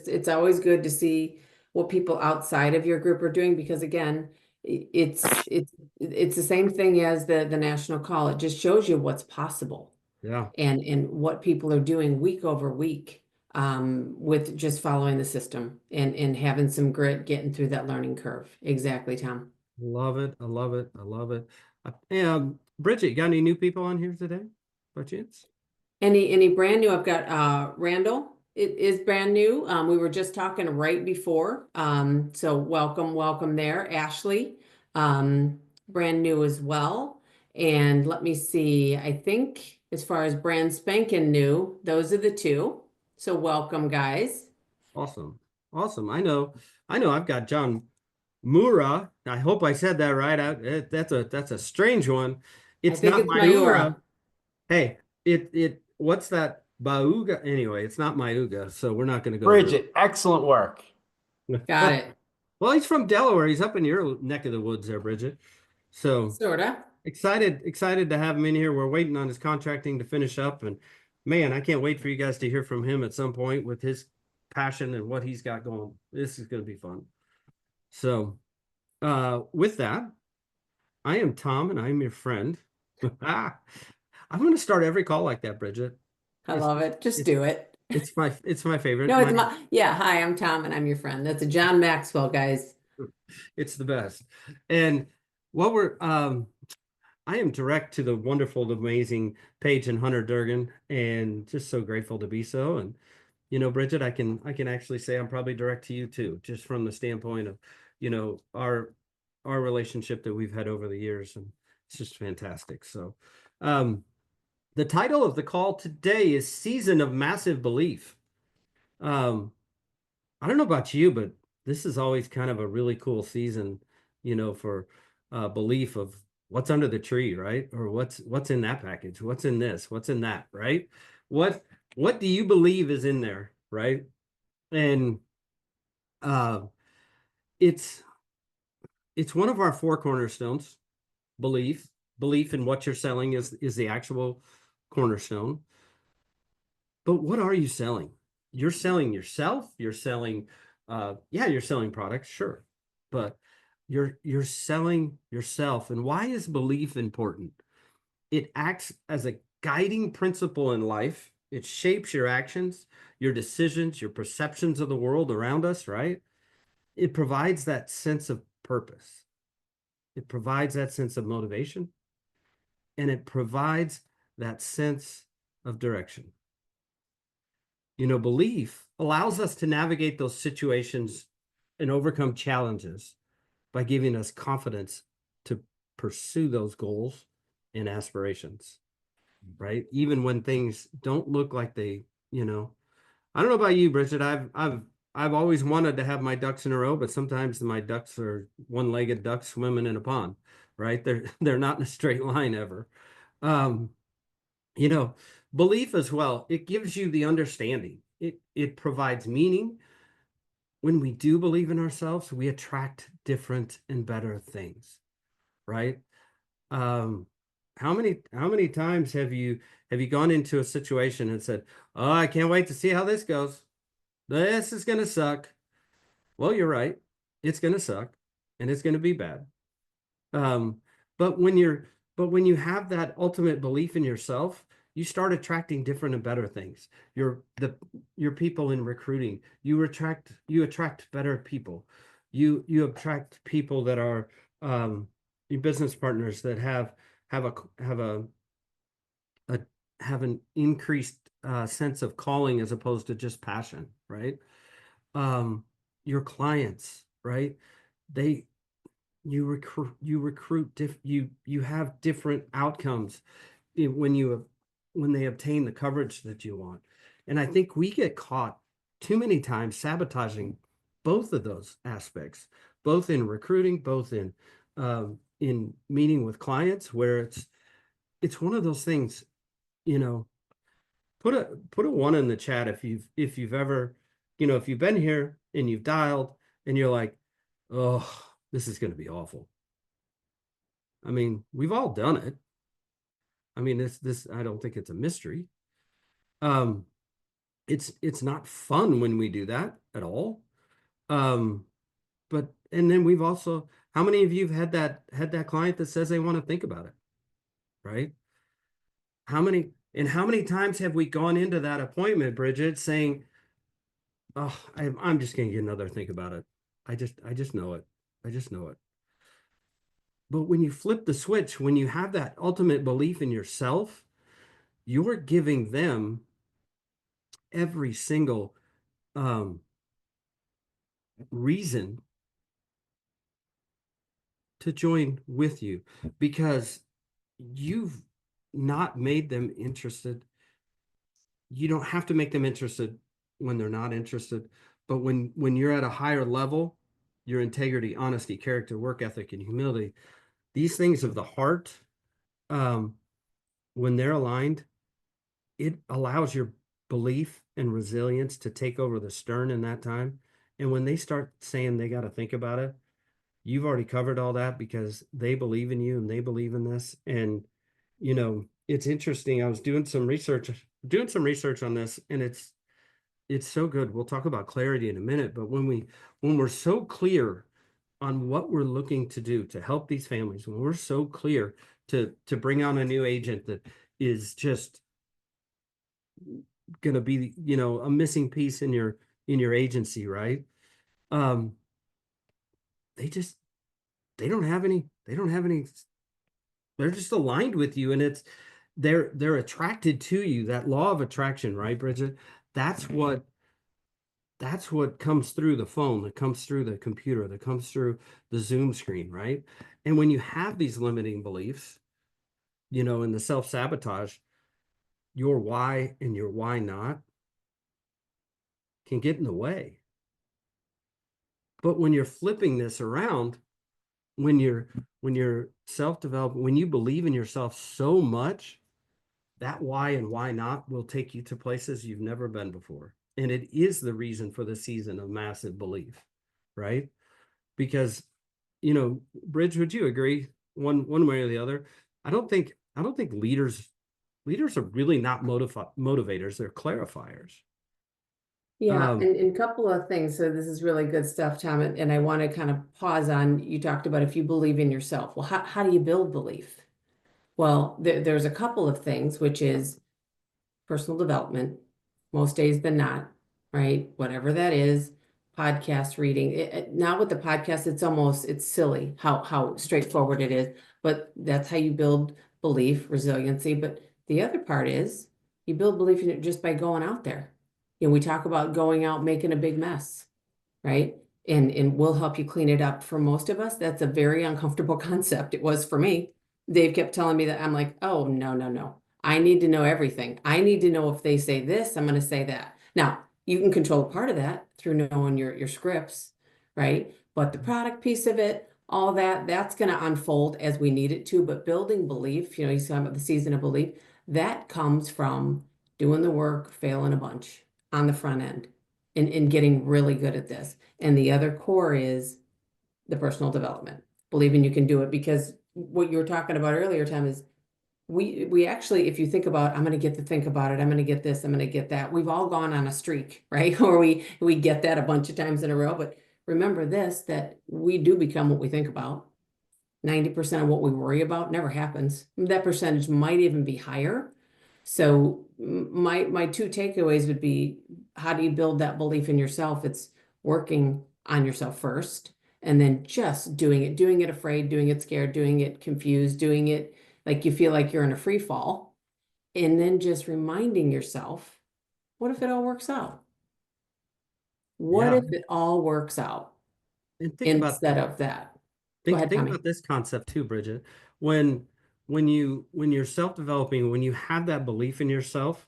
it's always good to see what people outside of your group are doing because again, it's the same thing as the national call. It just shows you what's possible Yeah, and what people are doing week over week with just following the system and having some grit, getting through that learning curve. Exactly, Tom. love it. I love it. I love it. Bridget, you got any new people on here today, by chance? Any brand new? I've got Randall. It is brand new. We were just talking right before. So welcome there. Ashley, brand new as well. And let me see. I think as far as brand spanking new, those are the two. So welcome, guys. Awesome. Awesome. I know I've got John Mura. I hope I said that right. That's a strange one. I It's think not it's Mayura. Mayura. Hey, what's that? Bauga. Anyway, it's not Mayuga, so we're not going to go there. Bridget, excellent work. Got it. Well, he's from Delaware. He's up in your neck of the woods there, Bridget. So Sorta. excited to have him in here. We're waiting on his contracting to finish up, and man, I can't wait for you guys to hear from him at some point with his passion and what he's got going. This is going to be fun. So, with that, I am Tom, and I'm your friend. I'm going to start every call like that, Bridget. I It's love it. Just it's do it. it's my favorite. No, it's my, yeah. Hi, I'm Tom and I'm your friend. That's a John Maxwell, guys. It's the best. And what we're I am direct to the wonderful, amazing Paige and Hunter Durgan, and just so grateful to be so. And Bridget, I can actually say I'm probably direct to you too, just from the standpoint of, our relationship that we've had over the years, and it's just fantastic. So, um, the title of the call today is Season of Massive Belief. Um, I don't know about you, but this is always kind of a really cool season, for belief of what's under the tree, right? Or what's in that package? What's in this? What's in that, right? What what do you believe is in there, right? And uh it's it's one of our four cornerstones. Belief in what you're selling is the actual cornerstone. But what are you selling? You're selling yourself, you're selling yeah, you're selling products, sure. But you're selling yourself. And why is belief important? It acts as a guiding principle in life. It shapes your actions, your decisions, your perceptions of the world around us, right? It provides that sense of purpose. It provides that sense of motivation, and it provides that sense of direction. Belief allows us to navigate those situations and overcome challenges by giving us confidence to pursue those goals and aspirations, right? Even when things don't look like I don't know about you, Bridget. I've always wanted to have my ducks in a row, but sometimes my ducks are one-legged ducks swimming in a pond, right? They're not in a straight line ever. Um, you know, Belief as well, it gives you the understanding. It provides meaning. When we do believe in ourselves, we attract different and better things, right? Um, how many times have you gone into a situation and said, "Oh, I can't wait to see how this goes. This is gonna suck." Well, you're right. It's gonna suck, and it's gonna be bad. Um, but when you have that ultimate belief in yourself, you start attracting different and better things. Your people in recruiting, you attract better people. You attract people that are your business partners that have a have a have an increased sense of calling as opposed to just passion, right? Um, your clients, right? They you have different outcomes when they obtain the coverage that you want. And I think we get caught too many times sabotaging both of those aspects, both in recruiting, both in meeting with clients, where it's one of those things. you know put a one in the chat if you've ever, if you've been here and you've dialed and you're like, oh, this is going to be awful. I mean, we've all done it. I mean, this I don't think it's a mystery. Um, It's not fun when we do that at all. Um, but and then we've also, how many of you have had that client that says they want to think about it, right? How many times have we gone into that appointment, Bridget, saying, "Oh, I'm just going to get another think about it. I just know it. I just know it." But when you flip the switch, when you have that ultimate belief in yourself, you're giving them every single um, reason to join with you, because you've not made them interested. You don't have to make them interested when they're not interested, but when you're at a higher level, your integrity, honesty, character, work ethic, and humility, these things of the heart, um, when they're aligned, it allows your belief and resilience to take over the stern in that time. And when they start saying they got to think about it, you've already covered all that because they believe in you and they believe in this. And, it's interesting. I was doing some research on this, and it's so good. We'll talk about clarity in a minute, but when we're so clear on what we're looking to do to help these families, when we're so clear to bring on a new agent that is just going to be, a missing piece in your agency, right? Um, they just they don't have any, they're just aligned with you, and they're attracted to you. That law of attraction, right, Bridget? That's what that's what comes through the phone, that comes through the computer, that comes through the Zoom screen, right? And when you have these limiting beliefs, and the self-sabotage, your why and your why not can get in the way. But when you're flipping this around, when you're self-developing, when you believe in yourself so much, that why and why not will take you to places you've never been before. And it is the reason for the season of massive belief, right? Because, Bridge, would you agree one way or the other? I don't think leaders are really not motivators, they're clarifiers. Yeah, Um, and a couple of things. So this is really good stuff, Tom, and I want to kind of pause on, you talked about if you believe in yourself. Well, how do you build belief? Well, there's a couple of things, which is personal development, most days than not, right? Whatever that is, podcast reading. Now with the podcast, it's silly how straightforward it is, but that's how you build belief, resiliency. But the other part is you build belief in it just by going out there. We talk about going out, making a big mess, right? And we'll help you clean it up. For most of us, that's a very uncomfortable concept. It was for me. Dave kept telling me that. I'm like, oh, no, no, no. I need to know everything. I need to know if they say this, I'm going to say that. Now, you can control part of that through knowing your scripts, right? But the product piece of it, all that, that's going to unfold as we need it to. But building belief, you talking about the season of belief, that comes from doing the work, failing a bunch on the front end and getting really good at this. And the other core is the personal development, believing you can do it. Because what you were talking about earlier, Tom, is we actually, if you think about, I'm going to get to think about it, I'm going to get this, I'm going to get that. We've all gone on a streak, right? Or we get that a bunch of times in a row. But remember this, that we do become what we think about. 90% of what we worry about never happens. That percentage might even be higher. So my two takeaways would be, how do you build that belief in yourself? It's working on yourself first, and then just doing it afraid, doing it scared, doing it confused, doing it like you feel like you're in a free fall. And then just reminding yourself, what if it all works out? What yeah, if it all works out and instead of that? Go ahead, think Tommy. about this concept too, Bridget. When when you're self-developing, when you have that belief in yourself,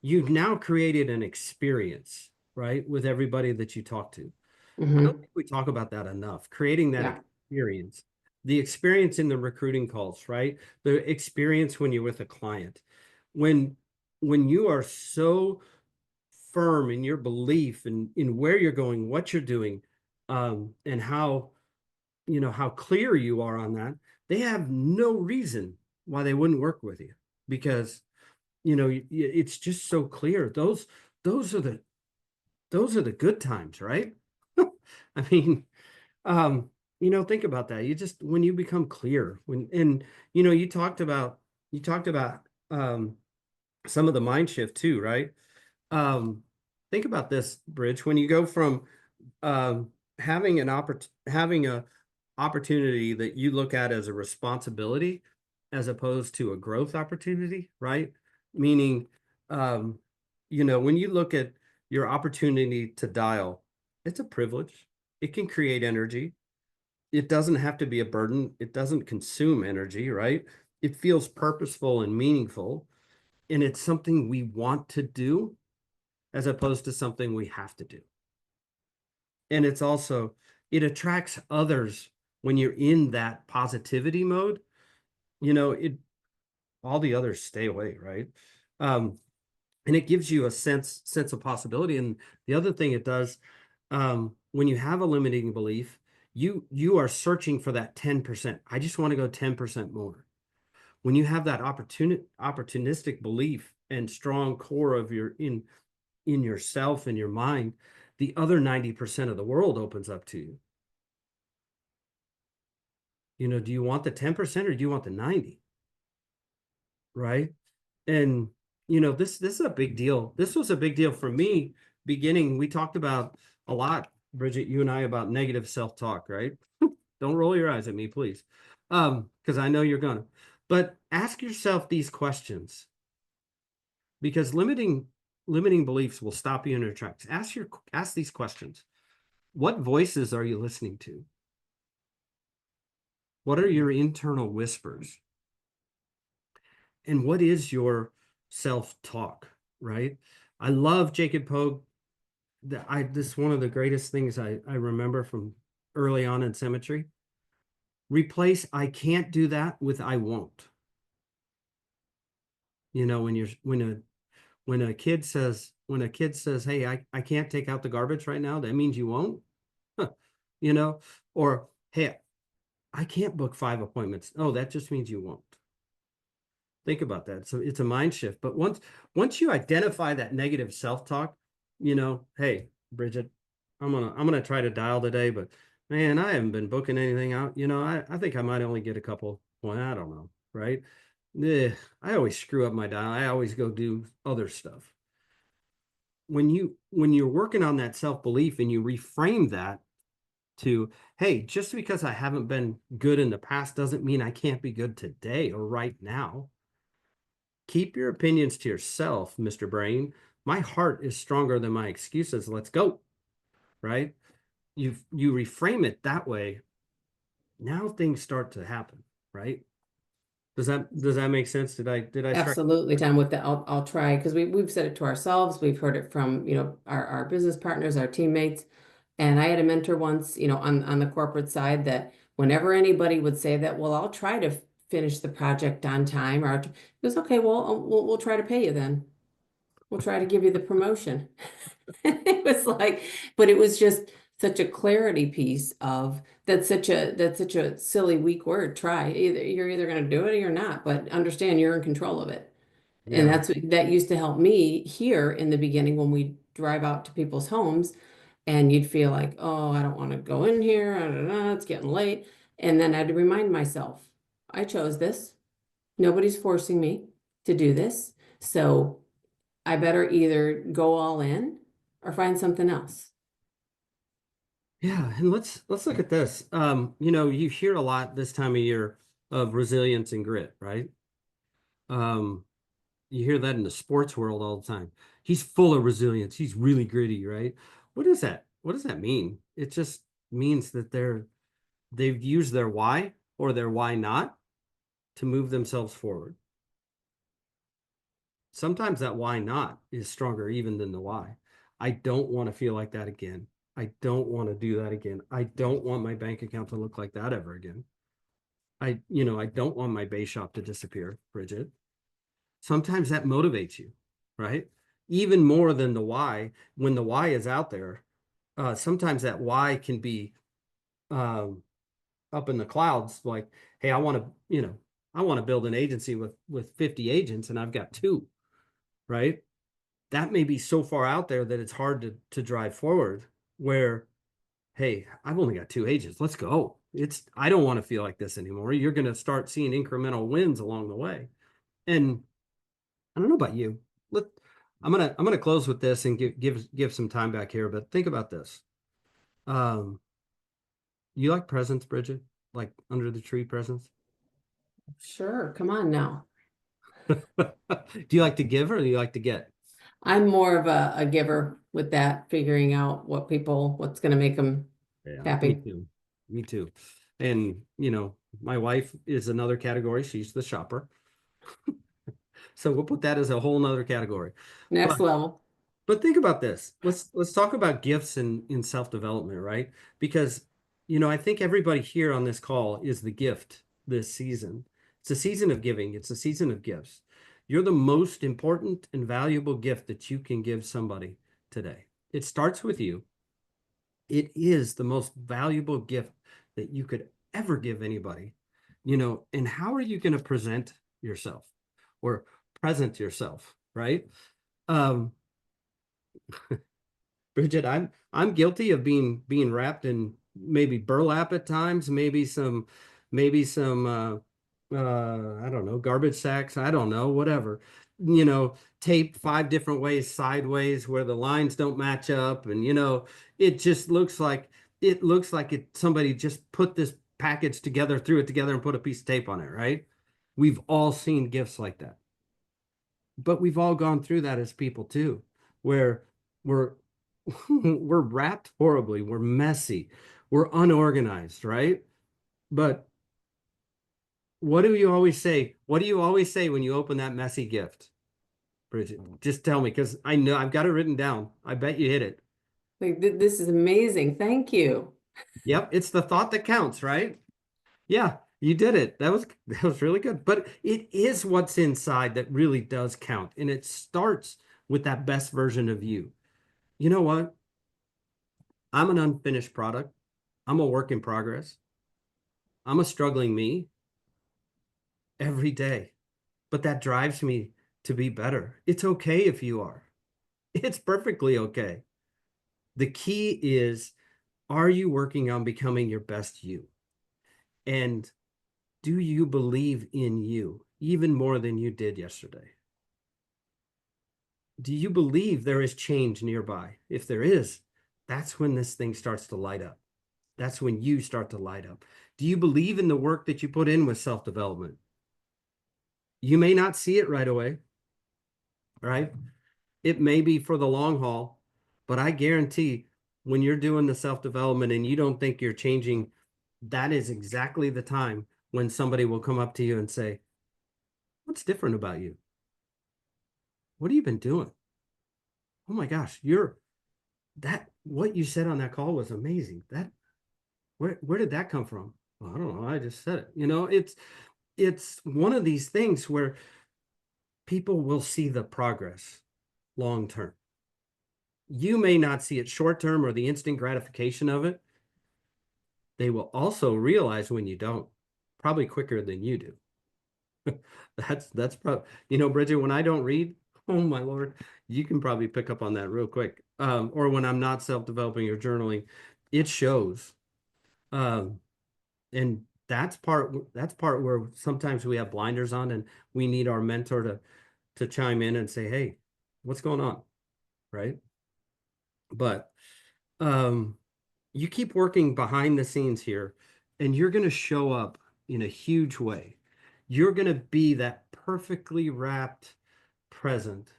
you've now created an experience, right, with everybody that you talk to. I don't Hmm. think we talk about that enough. Creating that Yeah. experience, the experience in the recruiting calls, right? The experience when you're with a client. When you are so firm in your belief in where you're going, what you're doing, and how, how clear you are on that, they have no reason why they wouldn't work with you, because it's just so clear. those are the those are the good times, right? I mean, um, think about that. You just when you become clear, when and you talked about some of the mind shift too, right? Um, think about this, Bridge, when you go from having a opportunity that you look at as a responsibility as opposed to a growth opportunity, right? Meaning, um, when you look at your opportunity to dial, it's a privilege. It can create energy. It doesn't have to be a burden. It doesn't consume energy, right? It feels purposeful and meaningful, and it's something we want to do as opposed to something we have to do. And it attracts others when you're in that positivity mode. It all the others stay away, right? Um, and it gives you a sense of possibility. And the other thing it does, when you have a limiting belief, you are searching for that 10%. I just want to go 10% more. When you have that opportunistic belief and strong core of in yourself and your mind, the other 90% of the world opens up to you. Do you want the 10% or do you want the 90? Right? And this is a big deal. This was a big deal for me beginning. We talked about a lot, Bridget, you and I, about negative self-talk, right? Don't roll your eyes at me, please. Because I know you're gonna. But ask yourself these questions because limiting beliefs will stop you in your tracks. Ask these questions. What voices are you listening to? What are your internal whispers? And what is your self-talk, right? I love Jacob Pogue. This is one of the greatest things I remember from early on in symmetry. Replace I can't do that with I won't. When a kid says, hey, I can't take out the garbage right now, that means you won't. you know, or hey, I can't book 5 appointments. Oh, that just means you won't. Think about that. So it's a mind shift. But once you identify that negative self-talk, hey, Bridget, I'm gonna try to dial today, but man, I haven't been booking anything out. I think I might only get a couple. Well, I don't know, right? I always screw up my dial. I always go do other stuff. When you're working on that self-belief and you reframe that to, hey, just because I haven't been good in the past doesn't mean I can't be good today or right now. Keep your opinions to yourself, Mr. Brain. My heart is stronger than my excuses. Let's go. Right? You reframe it that way. Now things start to happen, right? Does that make sense? Did I strike? Absolutely, Tom, with that, I'll try because we've said it to ourselves. We've heard it from, our business partners, our teammates. And I had a mentor once, on the corporate side that whenever anybody would say that, well, I'll try to finish the project on time, or it was okay, well, we'll try to pay you then. We'll try to give you the promotion. It was like, but it was just such a clarity piece of that's such a silly, weak word. Try. You're either going to do it or you're not, but understand you're in control of it. And Yeah. that used to help me here in the beginning when we drive out to people's homes and you'd feel like, oh, I don't want to go in here. I don't know, it's getting late. And then I had to remind myself, I chose this. Nobody's forcing me to do this. So I better either go all in or find something else. Yeah, and let's look at this. You hear a lot this time of year of resilience and grit, right? Um, you hear that in the sports world all the time. He's full of resilience. He's really gritty, right? What is that? What does that mean? It just means that they've used their why or their why not to move themselves forward. Sometimes that why not is stronger even than the why. I don't want to feel like that again. I don't want to do that again. I don't want my bank account to look like that ever again. I don't want my base shop to disappear, Bridget. Sometimes that motivates you, right? Even more than the why. When the why is out there, sometimes that why can be um, up in the clouds. Like, hey, I want to build an agency with 50 agents, and I've got two, right? that may be so far out there that it's hard to drive forward. Where, hey, I've only got 2 ages. Let's go. I don't want to feel like this anymore. You're going to start seeing incremental wins along the way. And I don't know about you. Let I'm gonna close with this and give some time back here. But think about this. Um, you like presents, Bridget? Like under the tree presents? Sure, come on now. Do you like to give or do you like to get? I'm more of a giver with that, figuring out what's going to make them Yeah, me happy. too. Me too. And my wife is another category. She's the shopper. So we'll put that as a whole nother category. But Next level. But think about this. Let's talk about gifts in self-development, right? Because I think everybody here on this call is the gift this season. It's a season of giving. It's a season of gifts. You're the most important and valuable gift that you can give somebody today. It starts with you. It is the most valuable gift that you could ever give anybody. And how are you going to present yourself or present yourself, right? Um, Bridget, I'm guilty of being wrapped in maybe burlap at times, maybe some I don't know, garbage sacks, I don't know, whatever. Tape 5 different ways sideways where the lines don't match up and it just looks like somebody just put this package together, threw it together and put a piece of tape on it, right? We've all seen gifts like that. But we've all gone through that as people too, where we're we're wrapped horribly, we're messy, we're unorganized, right? But what do you always say? What do you always say when you open that messy gift, Bridget? Just tell me, because I know I've got it written down. I bet you hit it. Like this is amazing. Thank you. Yep, it's the thought that counts, right? Yeah, you did it. That was really good. But it is what's inside that really does count. And it starts with that best version of you. You know what? I'm an unfinished product. I'm a work in progress. I'm a struggling me every day, but that drives me to be better. It's okay if you are. It's perfectly okay. The key is, are you working on becoming your best you? And do you believe in you even more than you did yesterday? Do you believe there is change nearby? If there is, that's when this thing starts to light up. That's when you start to light up. Do you believe in the work that you put in with self-development? You may not see it right away, right? It may be for the long haul, but I guarantee when you're doing the self-development and you don't think you're changing, that is exactly the time when somebody will come up to you and say, "What's different about you? What have you been doing? Oh my gosh, what you said on that call was amazing. Where did that come from?" Well, I don't know. I just said it. It's one of these things where people will see the progress long term. You may not see it short term or the instant gratification of it. They will also realize when you don't, probably quicker than you do. That's probably, Bridget, when I don't read, oh my Lord, you can probably pick up on that real quick. Or when I'm not self-developing or journaling, it shows. Um, and that's part where sometimes we have blinders on and we need our mentor to chime in and say, "Hey, what's going on?" Right? But um you keep working behind the scenes here and you're going to show up in a huge way. You're going to be that perfectly wrapped present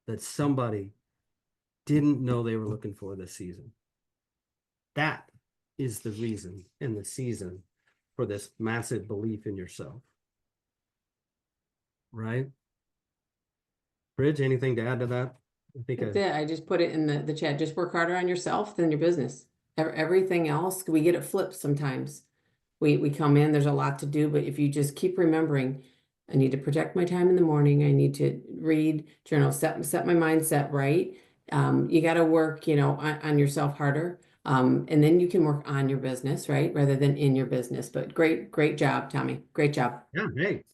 that somebody didn't know they were looking for this season. That is the reason and the season for this massive belief in yourself, right? Bridge, anything to add to that? I think That's it. I just put it in the chat. Just work harder on yourself than your business. Everything else, we get it flipped sometimes. We come in, there's a lot to do, but if you just keep remembering, I need to protect my time in the morning. I need to read, journal, set my mindset right. You got to work, on yourself harder. And then you can work on your business, right? Rather than in your business. But great job, Tommy. Great job. Yeah, hey,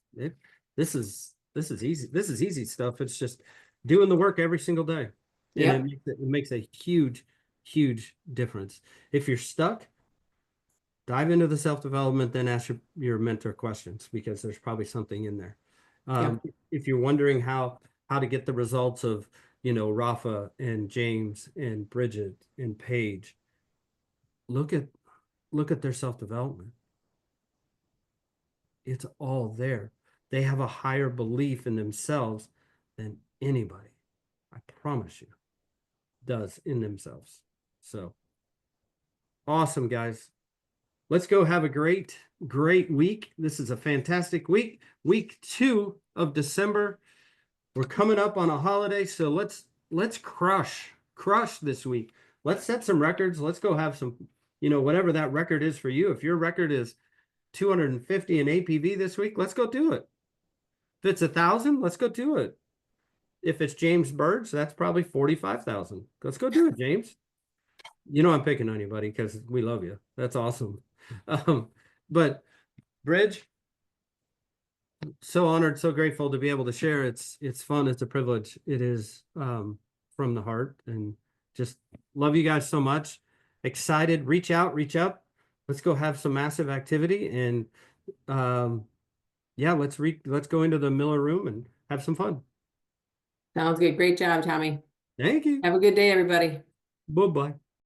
this is easy. This is easy stuff. It's just doing the work every single day. And Yep. it makes a huge, huge difference. If you're stuck, dive into the self-development, then ask your mentor questions because there's probably something in there. Yep. If you're wondering how to get the results of, Rafa and James and Bridget and Paige, look at their self-development. It's all there. They have a higher belief in themselves than anybody, I promise you, does in themselves. So awesome, guys. Let's go have a great, great week. This is a fantastic week. Week 2 of December. We're coming up on a holiday, so let's crush this week. Let's set some records. Let's go have some, whatever that record is for you. If your record is 250 in APV this week, let's go do it. If it's 1,000, let's go do it. If it's James Birds, that's probably 45,000. Let's go do it, James. I'm picking on you, buddy, because we love you. That's awesome. But Bridge, so honored, so grateful to be able to share. It's fun. It's a privilege. It is from the heart, and just love you guys so much. Excited. Reach out, reach up. Let's go have some massive activity, and yeah, let's go into the Miller room and have some fun. Sounds good. Great job, Tommy. Thank you. Have a good day, everybody. Bye bye.